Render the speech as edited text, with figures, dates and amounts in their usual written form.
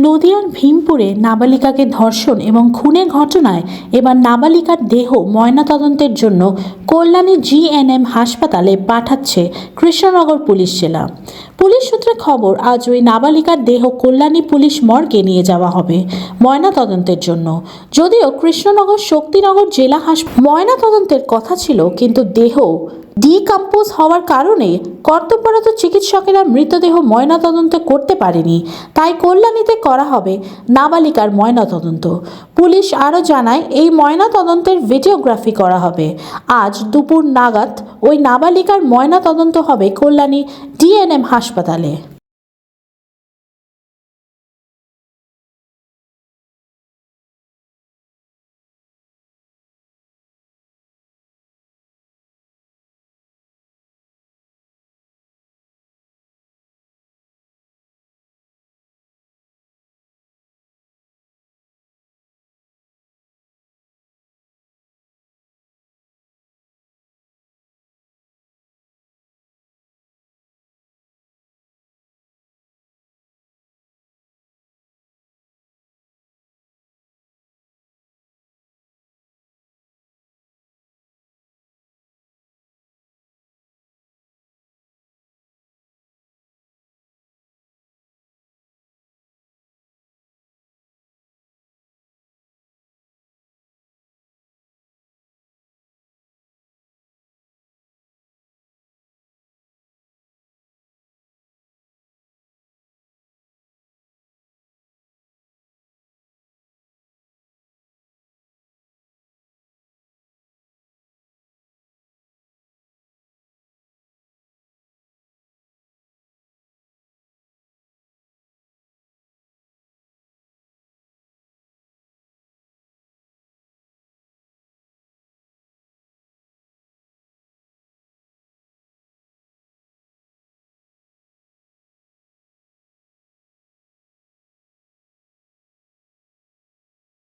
নদিয়ার ভীমপুরে নাবালিকাকে ধর্ষণ এবং খুনের ঘটনায় এবার নাবালিকার দেহ ময়নাতদন্তের জন্য কল্যাণী জিএনএম হাসপাতালে পাঠাচ্ছে কৃষ্ণনগর পুলিশ জেলা। পুলিশ সূত্রে খবর, আজ ওই নাবালিকার দেহ কল্যাণী পুলিশ মর্গে নিয়ে যাওয়া হবে ময়নাতদন্তের জন্য। যদিও কৃষ্ণনগর শক্তিনগর জেলা হাসপাতাল ময়নাতদন্তের কথা ছিল, কিন্তু দেহ ডিকম্পোজ হওয়ার কারণে কর্তব্যরত চিকিৎসকেরা মৃতদেহ ময়নাতদন্ত করতে পারেনি, তাই কল্যাণীতে করা হবে নাবালিকার ময়নাতদন্ত। পুলিশ আরও জানায়, এই ময়নাতদন্তের ভিডিওগ্রাফি করা হবে। আজ দুপুর নাগাদ ওই নাবালিকার ময়নাতদন্ত হবে কল্যাণী ডিএনএম হাসপাতালে।